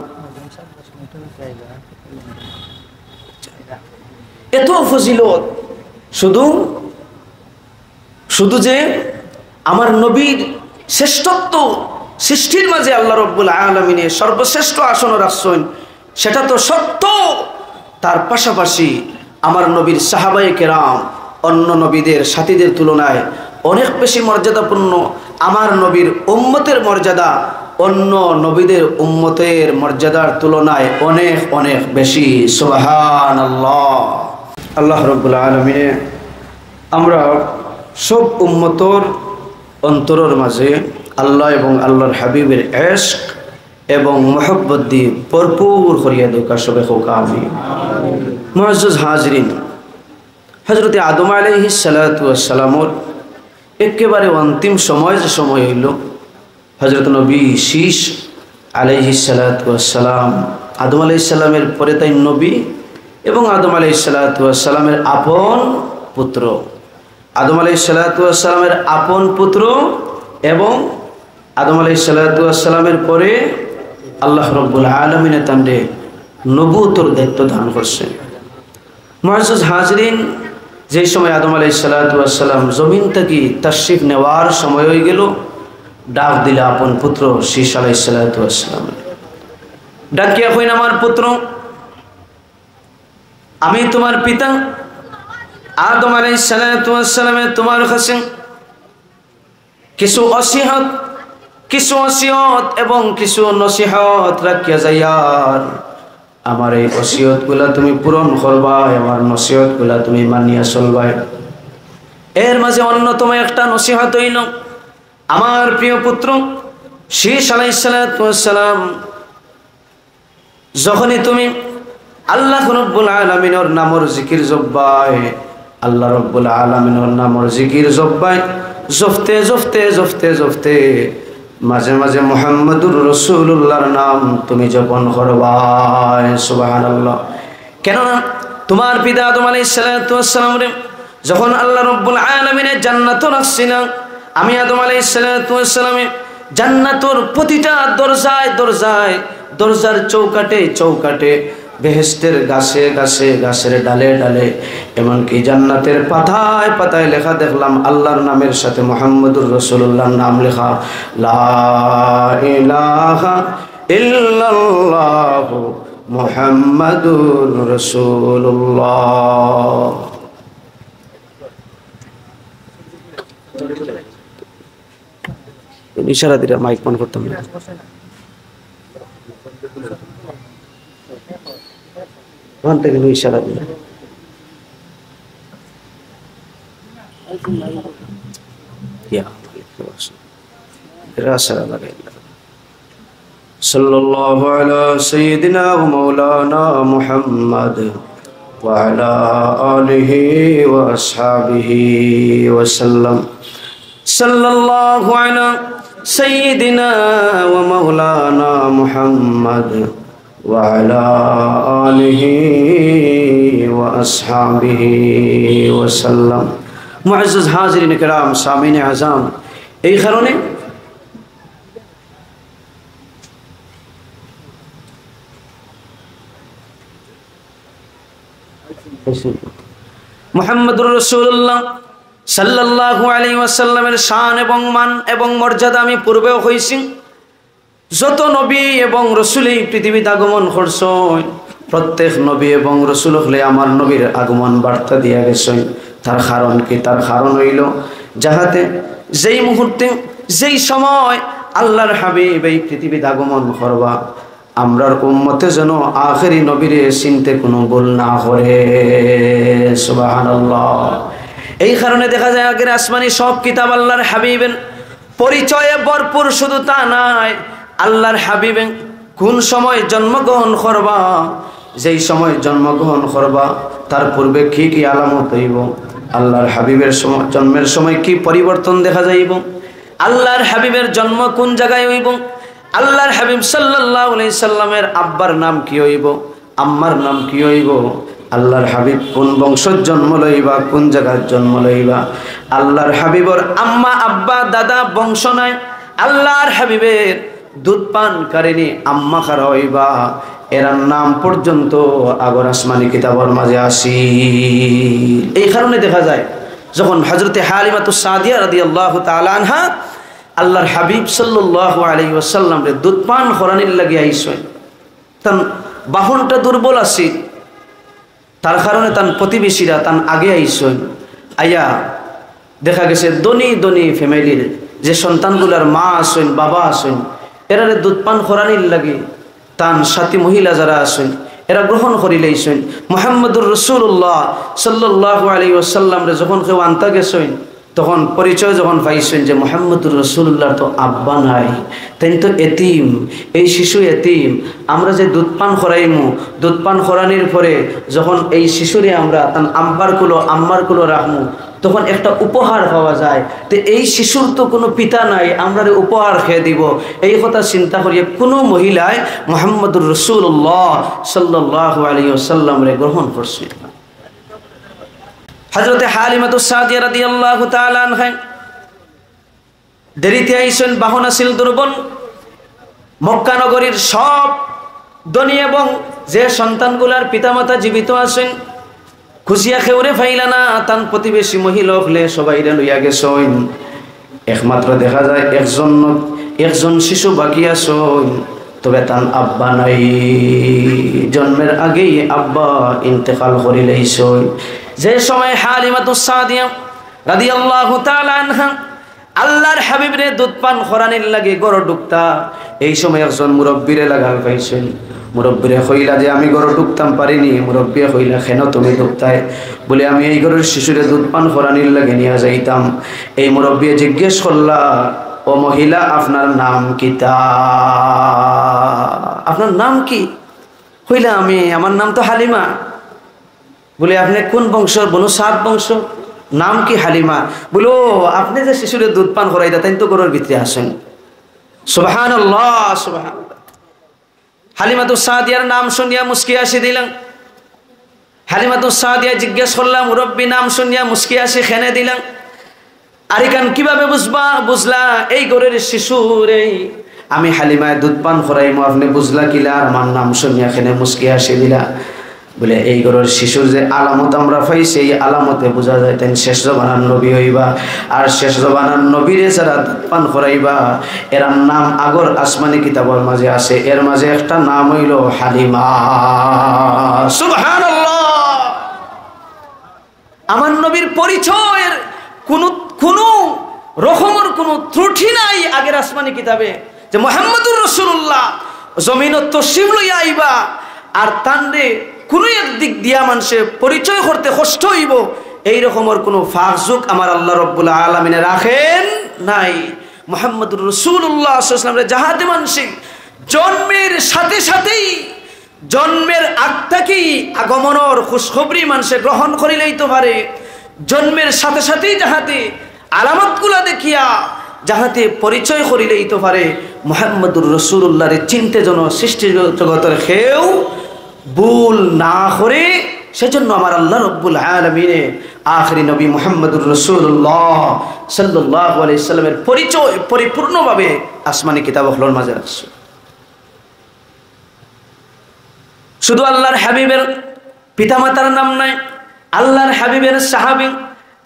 এত ফজিলত, শুধু যে আমার নবীর শ্রেষ্ঠত্ব সৃষ্টির মাঝে আল্লাহ রাব্বুল আলামিনের সর্বশ্রেষ্ঠ আসন রাখছেন, সেটা তো সত্য। তার পাশাপাশি আমার নবীর সাহাবায়ে কেরাম অন্য নবীদের সাথীদের তুলনায় অনেক বেশি মর্যাদাপূর্ণ। আমার নবীর উম্মতের মর্যাদা অন্য নবীদের উম্মতের মর্যাদার তুলনায় অনেক অনেক বেশি। সুবহানাল্লাহ। আল্লাহ রাব্বুল আলামিন আমরা সব উম্মতর অন্তরের মাঝে আল্লাহ এবং আল্লাহর হাবিবের ইশক এবং মহব্বত দিয়ে ভরপুর করিয়া দেওয়া সবে হোক আমিন। মুআজ্জাজ হাজিরিন, হযরতে আদম আলাইহিস সালাতু ওয়াস সালামর একেবারে অন্তিম সময় যে সময় হইল, হযরত নবী শীষ আলাইহিস সালাতু ওয়াস সালাম, আদম আলাইহিস সালামের পরে তাই নবী এবং আদম আলাইহিস সালাতু ওয়াস সালামের আপন পুত্র, আদম আলাইহিস সালাতু ওয়াস সালামের আপন পুত্র এবং আদম আলাইহিস সালাতু ওয়াস সালামের পরে আল্লাহ রাব্বুল আলামিন তাঁরে নবুয়তের দায়িত্ব দান করছেন। মুআজ্জাজ হাজিরিন, যে সময় আদম আলাইহিস সালাতু ওয়াস সালাম জমিন থেকে তাশরিফ নেওয়ার সময় হয়ে গেল, ডাক দিলে আপন পুত্র শীষ আলাইহিস সালাতু ওয়াস সালাম, ডাকিয়া কইন, আমার পুত্র, আমি তোমার পিতা আদম আলাইহিস সালাতু ওয়াস সালামের তোমার কাছে কিছু ওসিয়ত এবং কিছু নসিহত রাখিয়া যাইয়ার, আমার এই ওসিয়ত গুলা তুমি পূরণ করবা, আমার নসিহত গুলা তুমি মানিয়া চলবা। এর মাঝে অন্যতম একটা নসিহত হইল, আমার প্রিয় পুত্র শীষ আলাইহিস সালাতু ওয়াস সালাম, যখনই তুমি আল্লাহ রাব্বুল আলামিনের নামর জিকির জপবাই, আল্লাহ রাব্বুল আলামিনের নামর জিকির জপবাই, জপতে জপতে জপতে জপতে মাঝে মাঝে মুহাম্মদুর রাসূলুল্লাহর নাম তুমি জপন করবাই। সুবহানাল্লাহ। কেননা তোমার পিতা আদম আলাইহিস সালাতু ওয়াস সালাম যখন আল্লাহ রাব্বুল আলামিনের জান্নাত রাখছিলেন, আমি আদম আলাইহিস সালাতু ওয়াস সালামে জান্নাতের প্রতিটা দরজায় দরজায়, দরজার চৌকাটে চৌকাটে, বেহেশতের গাছে গাছে, গাছের ডালে ডালে, এমনকি জান্নাতের পাতায় পাতায় লেখা দেখলাম আল্লাহর নামের সাথে মুহাম্মদুর রাসূলুল্লাহর নাম লেখা, লা ইলাহা ইল্লাল্লাহ মুহাম্মাদুর রাসূলুল্লাহ। ইশারা দিলে মাইক অন করতাম না। ওখান থেকে ইশারা দিলে সাল্লাল্লাহু আলা সাইয়্যিদিনা ওয়া মাওলানা মুহাম্মদ ওয়া আলা আলিহি ওয়া আসহাবিহি ওয়া সাল্লাম। সাল্লাল্লাহু আলা সাইয়্যিদিনা ওয়া মাওলানা মুহাম্মদ ওয়া আলা আলিহি ওয়া আসহাবিহি ওয়া সাল্লাম। মুআজ্জাজ হাজিরিন কিরাম, সামিনে আযম, এই কারণে মুহাম্মদুর রাসূলুল্লাহ সাল্লাল্লাহু আলাইহি ওয়াসাল্লামের শান এবং মান এবং মর্যাদা আমি পূর্বেও হইছি। যত নবী এবং রসুল এই পৃথিবীতে আগমন করছেন, প্রত্যেক নবী এবং রসুল হলে আমার নবীর আগমন বার্তা দিয়া গেছেন। তার কারণ কি? তার কারণ হইল যাহাতে যেই মুহূর্তে যেই সময় আল্লাহর হাবিব এই পৃথিবীতে আগমন করবা, আমরার উম্মতে যেন আখেরি নবীরে চিনতে কোনো ভুল না করে। সুবহানাল্লাহ। এই কারণে দেখা যায় আগের আসমানি সব কিতাব আল্লাহর হাবিবের পরিচয়ে ভরপুর। শুধু তা নাই, আল্লাহর হাবিবে কোন সময় জন্মগ্রহণ করবা, যেই সময় জন্মগ্রহণ করবা তার পূর্বে কি কি আলামত হইব, আল্লাহর হাবিবের জন্মের সময় কি পরিবর্তন দেখা যাইব, আল্লাহর হাবিবের জন্ম কোন জায়গায় হইব, আল্লাহর হাবিব সাল্লাল্লাহু আলাইহি সাল্লামের আব্বার নাম কি হইব, আম্মার নাম কি হইব, আল্লাহর হাবিব কোন বংশের জন্ম লইবা, কোন জায়গার জন্ম লইবা। আল্লাহর হাবিবর আম্মা আব্বা দাদা বংশ নাই, আল্লাহর হাবিবের দুধ পানকারিনী আম্মা খারা হইবা, এরার নাম পর্যন্ত আগর আসমানি কিতাবের মাঝে আসি। এই কারণে দেখা যায় যখন হযরতে হালিমাতুস সাদিয়া রাদিয়াল্লাহু তাআলা আনহা আল্লাহর হাবিব সাল্লাল্লাহু আলাইহি ওয়াসাল্লাম রে দুধ পান করানির লাগি আইছেন, তান বাহনটা দুর্বল আছে, তার কারণে তান প্রতিবেশীরা তান আগে আইছেন। আইয়া দেখা গেছে ধনী ধনী ফ্যামিলির যে সন্তানগুলার মা আছেন বাবা আছেন, এরারে দুধ পান করানির লাগে তান সাথী মহিলা যারা আছেন এরা গ্রহণ করি লাইছেন। মুহাম্মদুর রাসূলুল্লাহ সাল্লাল্লাহু আলাইহি ওয়াসাল্লাম রে যখন কেউ আনতে গেছেন, তখন পরিচয় যখন পাইছেন যে মুহাম্মদুর রাসূলুল্লাহ তো আব্বা নাই, তাই তো এতিম, এই শিশু এতিম, আমরা যে দুধ পান করাইমু, দুধ পান করানির পরে যখন এই শিশুরে আমরা তার আব্বার কুলো আম্মার কুলো রাখমু, তখন একটা উপহার পাওয়া যায়। তো এই শিশুর তো কোনো পিতা নাই, আমরা উপহার খেয়ে দিব, এই কথা চিন্তা করিয়ে কোনো মহিলায় মুহাম্মদুর রাসূলুল্লাহ সাল্লাল্লাহু আলাইহি ওয়াসাল্লাম রে গ্রহণ করছে। হযরতে হালিমাতুস সাদিয়া রাদিয়াল্লাহু তাআলা আনহা দেরিতে আইছেন, বাহন আছিল দুর্বল। মক্কা নগরীর সব ধনী এবং যে সন্তানগুলার পিতামাতা জীবিত আছেন খুশিয়া খেউরে ফাইলা না, তান প্রতিবেশী মহিলা হলে সবাই লইয়া গেছেন। একমাত্র দেখা যায় একজন শিশু বাকি আছেন, তবে তান আব্বা নাই, জন্মের আগেই আব্বা ইন্তেকাল করে লাইছেন। যে সময় হালিমাতুস সাদিয়া রাদিয়াল্লাহু তাআলা আনহা আল্লাহর হাবিবরে দুধ পান করানির লাগে গড় ঢুকতা, এই সময় একজন মুরব্বীরে লাগাল পাইছেন। মুরব্বীরে কইলা যে আমি গড় ঢুকতাম পারিনি। মুরব্বী কইলা কেন তুমি ঢুকতাই? বলে আমি এই ঘরের শিশুরে দুধ পান করানির লাগে নিয়ে যাইতাম। এই মুরব্বী জিজ্ঞেস করলা, ও মহিলা আপনার নাম কি? আপনার নাম কি? কইলা আমার নাম তো হালিমা। বলে আপনি কোন বংশ? বনু সাদ বংশ। নাম কি? হালিমা। বলো আপনি যে শিশুরে দুধ পান করাইতা তাই তো ঘরের ভিতরে আসেন। সুবহানাল্লাহ সুবহানাল্লাহ। হালিমাতুস সাদিয়ার নাম শুনিয়া মুস্কি হাসি দিলেন। হালিমাতুস সাদিয়া জিজ্ঞেস করলাম, মুরব্বী নাম শুনিয়া মুস্কি হাসি খেনে দিলেন। আরিকান কিভাবে বুঝলা এই ঘরের শিশুর এই আমি হালিমায় দুধ পান করাইমু, আপনি বুঝলা কিলা আমার নাম শুনিয়া খেনে মুস্কি হাসি দিলা? বলে এই ঘরের শিশুর যে আলামত আমরা পাইছি, এই আলামতে বোঝা যায় তেন শেষ জবানার নবী হইবা। আর শেষ জবানার নবীরে যারা দুধ পান করাইবা এর নাম আগর আসমানি কিতাবের মাঝে আছে, এর মাঝে একটা নাম হইল হালিমা। সুবহানাল্লাহ। আমার নবীর পরিচয়ের কোনো রকমের কোনো ত্রুটি নাই আগের আসমানি কিতাবে, যে মুহাম্মদুর রাসূলুল্লাহ জমিনত তশরিফ লইয়া আইবা আর তানরে কোনো এক দিক দিয়া মানুষে পরিচয় করতে কষ্ট হইব, এই রকমের কোনো ফাকজুক আমার আল্লাহ রব্বুল আলামিনে রাখেন নাই। মুহাম্মদুর রাসূলুল্লাহ সাল্লাল্লাহু আলাইহি ওয়াসাল্লাম যাহাতে মানুষে জন্মের সাথে সাথেই জন্মের আগ থেকেই আগমনের খুশখবরি মানুষে গ্রহণ করে লইতে পারে, জন্মের সাথে সাথেই যাহাতে আলামতগুলা দেখিয়া যাহাতে পরিচয় করে লইতে পারে, মুহাম্মদুর রাসূলুল্লাহরে চিনতে যেন সৃষ্টি জগতের কেউ ভুল না করে, সেজন্য আমার আল্লাহ রব্বুল আলামিনে আখেরি নবী মুহাম্মদুর রাসূলুল্লাহ সাল্লাল্লাহু আলাইহি সাল্লামের পরিচয় পরিপূর্ণভাবে আসমানি কিতাবগুলোর মাঝে রাখছে। শুধু আল্লাহর হাবিবের পিতামাতার নাম নাই, আল্লাহর হাবিবের সাহাবী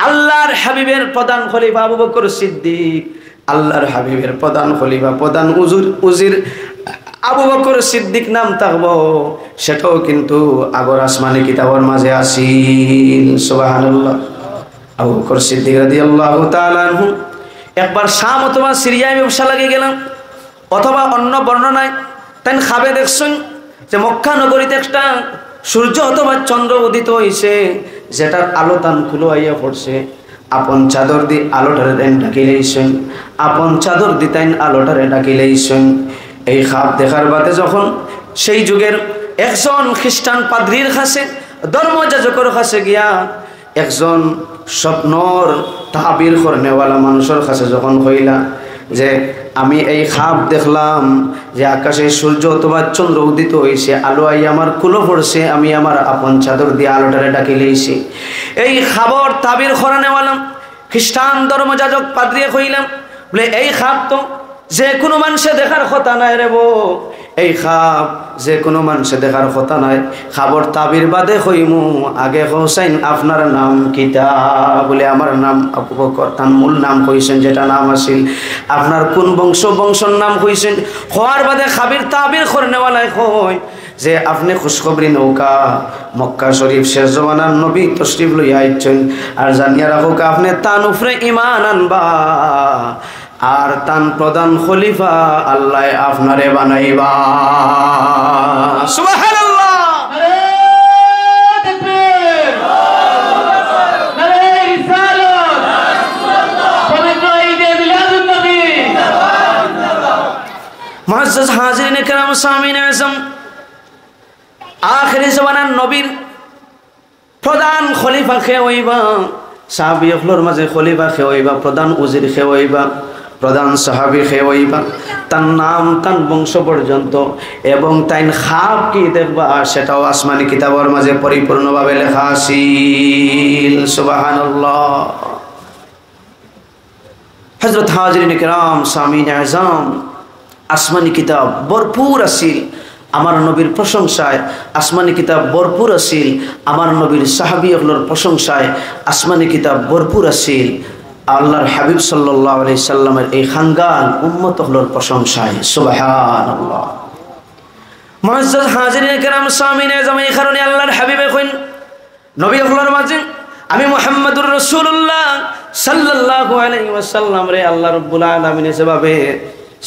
আল্লাহর হাবিবের প্রধান খলিফা আবু বকর সিদ্দিক, আল্লাহর হাবিবের প্রধান খলিফা প্রধান উজির আবু বকর সিদ্দিক নাম থাকবো, সেটাও কিন্তু আগর আসমানি কিতাবের মাঝে আসিল। সুবহানাল্লাহ। আবু বকর সিদ্দিক রাদিয়াল্লাহু তাআলা আনহু একবার শাম অথবা সিরিয়ায় ব্যবসা লাগে গেলাম, অথবা অন্য বর্ণনায় তাই খাবে দেখছেন যে মক্কা নগরীতে একটা সূর্য অথবা চন্দ্র উদিত হয়েছে, যেটার আলো তান খুলো আইয়া পড়ছে। আপন চাদর দি আলোটারে দেন ডাকিলেইছেন, আপন চাদর দিতেন আলোটারে ডাকিলেইছেন। এই খাপ দেখার বাদে যখন সেই যুগের একজন খ্রিস্টান পাদ্রীর কাছে, ধর্মযাজকের কাছে গিয়া একজন স্বপ্নর তাবির করনেওয়ালা মানুষের কাছে যখন হইলা যে আমি এই খাপ দেখলাম যে আকাশে সূর্য অথবা চন্দ্র উদিত হয়েছে, আলো আই আমার কুলো পড়ছে, আমি আমার আপন চাদর দিয়ে আলোটারে ডাকি লইছি। এই খাবর তাবির করানেওয়ালাম খ্রিস্টান ধর্মযাজক পাদ্রী হইলাম, বলে এই খাপ তো যে কোনো মানুষে দেখার কথা নাই রে বো, এই খাপ যে কোনো মানুষে দেখার কথা নাই। খাবর তাবির বাদে হইমু, আগে হোসেন আপনার নাম কিতা? বলে আমার নাম আবু বকর। তার মূল নাম কইছেন, যেটা নাম আসিল। আপনার কোন বংশর নাম কইছেন? হওয়ার বাদে খাবির তাবির করনেওয়ালায় কই যে আপনি খুশখবরি নৌকা মক্কা শরীফ শেষ জমানার নবী তশরিফ লইয়া আইছেন, আর জানিয়া রাখো আপনি তান উপরে ঈমান আনবা, আর তান প্রধান খলিফা আল্লাহ আপনারে বানাইবা। সুবহানাল্লাহ। মুআজ্জাজ হাজিরিন কিরাম সামিন আযম, আখিরি জামানার নবীর প্রধান খলিফা কে হইবা? সাহাবী হলর মাঝে খলিফা কে হইবা, প্রধান উজির কে হইবা, প্রধান সাহাবী কে হইবা, তার নাম তার বংশ পর্যন্ত এবং তাই খাপ কি দেখবা সেটাও আসমানি কিতাবের মাঝে পরিপূর্ণভাবে লেখা আছিল। সুবহানাল্লাহ। হযরত হাজিরিন কিরাম সামিন আযম, আসমানি কিতাব ভরপুর আছিল আমার নবীর প্রশংসায়, আসমানি কিতাব ভরপুর আছিল আমার নবীর সাহাবী হলর প্রশংসায়, আসমানি কিতাব ভরপুর আছিল আল্লাহর হাবিব সাল্লাল্লাহু আলাইহি সাল্লামের এই খানগান উম্মত হলর প্রশংসায়। সুবহানাল্লাহ। মুআজ্জাজ হাজিরিন কিরাম সামিন আযম, এই কারণে আল্লাহর হাবিবে কইন নবী হলর মাঝে আমি মুহাম্মদুর রাসূলুল্লাহ সাল্লাল্লাহু আলাইহি ওয়াসাল্লাম রে আল্লাহ রাব্বুল আলামিন যেভাবে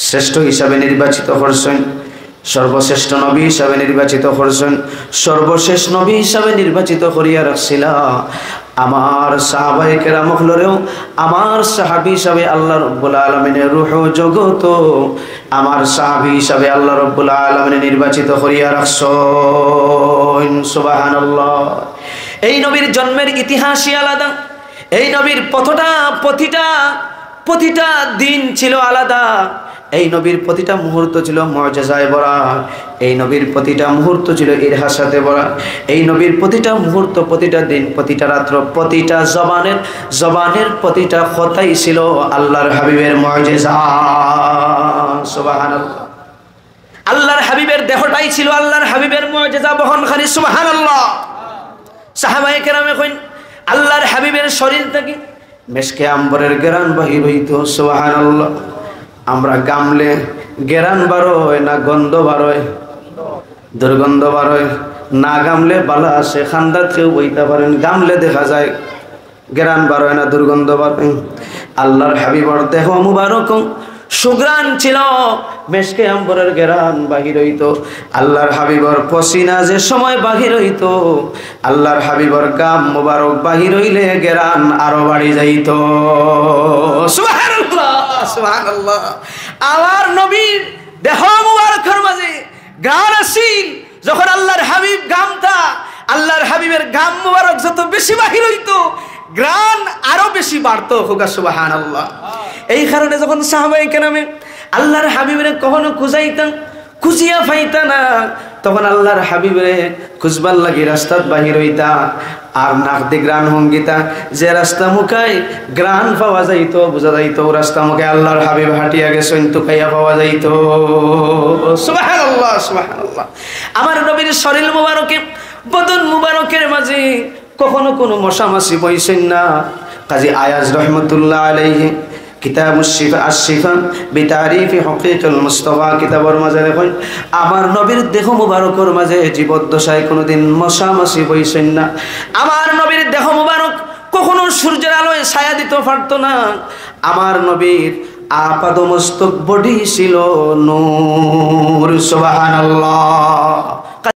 শ্রেষ্ঠ হিসাবে নির্বাচিত করছেন, সর্বশ্রেষ্ঠ নবী হিসাবে নির্বাচিত করছেন, সর্বশেষ নবী হিসাবে নির্বাচিত করিয়া রাখছিল, আমার সাহাবায়ে কেরাম হলরেও আমার সাহাবী হিসাবে আল্লাহ রাব্বুল আলামিনের রূহ জগত আমার সাহাবী হিসাবে আল্লাহ রাব্বুল আলামিন নির্বাচিত করিয়া রাখছেন। সুবহানাল্লাহ। এই নবীর জন্মের ইতিহাসই আলাদা, এই নবীর প্রতিটা দিন ছিল আলাদা, এই নবীর প্রতিটা মুহূর্ত ছিল মুআজিজায় ভরা, এই নবীর প্রতিটা মুহূর্ত ছিল ইরহাসাতে ভরা, এই নবীর প্রতিটা মুহূর্ত, প্রতিটা দিন, প্রতিটা রাত্র, প্রতিটা জবানের প্রতিটা কথাই ছিল আল্লাহর হাবিবের মুআজিজা। সুবহানাল্লাহ। আল্লাহর হাবিবের দেহটাই ছিল আল্লাহর হাবিবের মুআজিজা বহনকারী। সুবহানাল্লাহ। সাহাবায়ে কেরামে কইন আল্লাহর হাবিবের শরীর থেকে মেশকে আম্বরের ঘ্রাণ বাহির হইত। সুবহানাল্লাহ। আমরা গামলে ঘ্রাণ বারোয় না গন্ধ বারোয়? দুর্গন্ধ বারোয়। না গামলে বালা আসে, খান্দাত কেউ বইতে পারেন, গামলে দেখা যায় ঘ্রাণ বারোয় না দুর্গন্ধ বারোয়? আল্লাহর হাবিবর দেহ মুবারক সুগ্রাণ ছিল, মেশকে আম্বরের ঘ্রাণ বাহির হইত। আল্লাহর হাবিবর পসিনা যে সময় বাহির হইত, আল্লাহর হাবিবর গাম মুবারক বাহির হইলে ঘ্রাণ আরো বাড়ি যাইত। সুবহানাল্লাহ। সুবহানাল্লাহ। আমার নবীর দেহ মুবারকের মাঝে ঘ্রাণ আসিল, যখন আল্লাহর হাবিব গামটা, আল্লাহর হাবিবের গাম মুবারক যত বেশি বাহির হইত, ঘ্রাণ আরো বেশি বাড়তো। সুবহানাল্লাহ। এই কারণে যখন সাহাবায়ে কেরামে আল্লাহর হাবিবের কখনো খুঁজিয়া পাইতা না, তখন আল্লাহর হাবিবরে খুঁজবার লাগি রাস্তাত বাহির হইতা, আর নাক দি গ্রাণ হঙ্গিতা, যে রাস্তা মুখায় গ্রাণ পাওয়া যাইতো, বোঝা যাইতো রাস্তা মুখে আল্লাহর হাবিব হাঁটিয়া গেছেন, তো খাইয়া পাওয়া যাইতো। সুবহানাল্লাহ। সুবহানাল্লাহ। আমার নবীর শরীর মুবারকে, বদন মুবারকের মাঝে কখনো কোনো মশা মাছি বইছেন না, কাজী আয়াজ রহমতুল্লাহ আলাইহি কিতাবুশ শিফা আশ-শিফা বিতারিফি হুকুকুল মুস্তাফা কিতাবের মাঝে লেখেন আমার নবীর দেহ মুবারকের মাঝে জীবদ্দশায় কোনোদিন মশা মাছি বইছেন না। আমার নবীর দেহ মুবারক কখনো সূর্যের আলোয় ছায়া দিতে পারতো না। আমার নবীর আপাদমস্তক বডি ছিল নূর। সুবহানাল্লাহ।